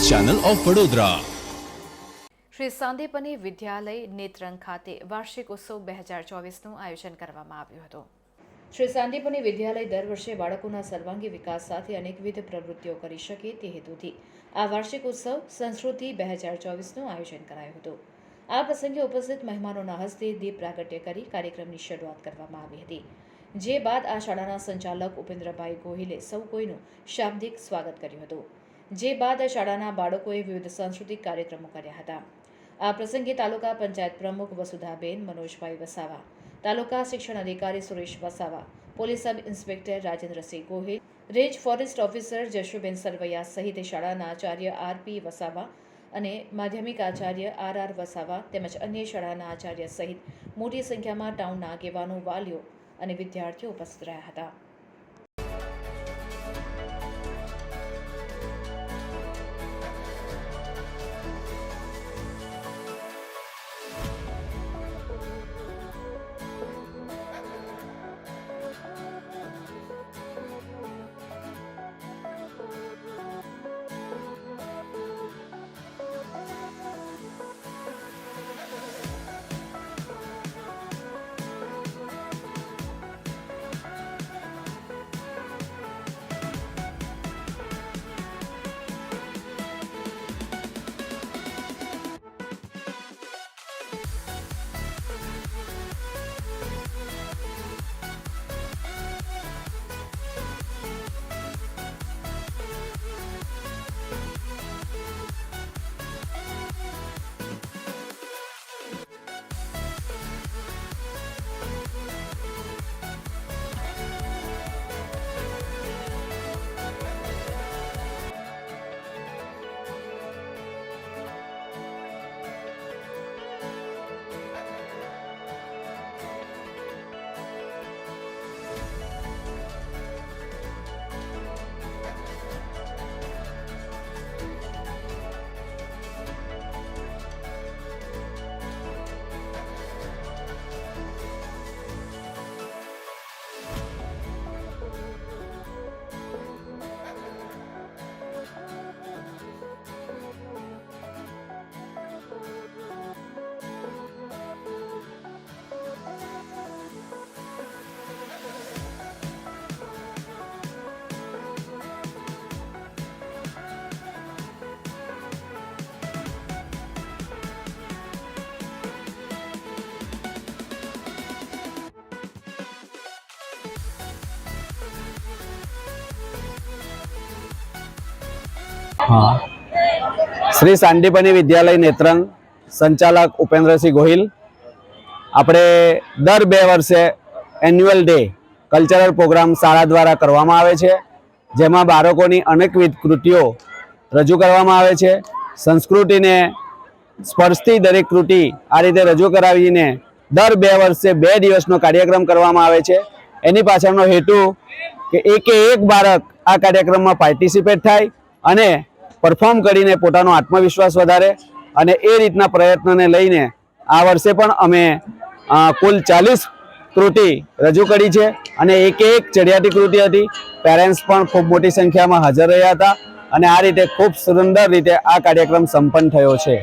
Channel of Vadodara. Shri Sandipani Vidyalaya Netrang ખાતે વાર્ષિક ઉત્સવ 2024નું આયોજન કરવામાં આવ્યું હતું। શ્રી સાંદીપની વિદ્યાલય દર વર્ષે બાળકોના સર્વાંગી વિકાસ સાથે અનેકવિધ પ્રવૃત્તિઓ કરી શકે તે હેતુથી આ વાર્ષિક ઉત્સવ સંસ્કૃતિ 2024નું આયોજન કરાયું હતું। આ પ્રસંગે ઉપસ્થિત મહેમાનોના હસ્તે દીપ પ્રાગટ્ય કરી કાર્યક્રમની શરૂઆત કરવામાં આવી હતી, જે બાદ આ શાળાના સંચાલક ઉપેન્દ્રભાઈ ગોહિલે સૌ કોઈનું શાબ્દિક સ્વાગત કર્યું હતું, જે બાદ શાળાના બાળકોએ વિવિધ સાંસ્કૃતિક કાર્યક્રમો કર્યા હતા। આ પ્રસંગે તાલુકા પંચાયત પ્રમુખ વસુધાબેન મનોજભાઈ વસાવા, તાલુકા શિક્ષણ અધિકારી Suresh Vasava, police sub inspector Rajendrasinh Gohil, range forest officer Jashuben Sarvaiya સહિત શાળાના આચાર્ય આરપી વસાવા અને માધ્યમિક આચાર્ય આર વસાવા તેમજ અન્ય શાળાના આચાર્ય સહિત મોટી સંખ્યામાં ટાઉનના આગેવાનો, વાલીઓ અને વિદ્યાર્થીઓ ઉપસ્થિત રહ્યા હતા। શ્રી સાંદીપની વિદ્યાલય નેત્રંગ સંચાલક ઉપેન્દ્રસિંહ ગોહિલ। આપણે દર 2 વર્ષે એન્યુઅલ ડે કલ્ચરલ પ્રોગ્રામ શાળા દ્વારા કરવામાં આવે છે, જેમાં બાળકોની અનેકવિધ કૃતિઓ રજૂ કરવામાં આવે છે। સંસ્કૃતિને સ્પર્શતી દરેક કૃતિ આ રીતે રજૂ કરાવીને દર 2 વર્ષે 2 દિવસનો કાર્યક્રમ કરવામાં આવે છે। એની પાછળનો હેતુ કે એક બાળક આ કાર્યક્રમમાં પાર્ટિસિપેટ થાય અને પરફોર્મ કરીને પોતાનો આત્મવિશ્વાસ વધારે, અને એ રીતના પ્રયત્નને લઈને આ વર્ષે પણ અમે કુલ 40 કૃતિ રજૂ કરી છે અને એક ચડિયાતી કૃતિ હતી। પેરેન્ટ્સ પણ ખૂબ મોટી સંખ્યામાં હાજર રહ્યા હતા અને આ રીતે ખૂબ સુંદર રીતે આ કાર્યક્રમ સંપન્ન થયો છે।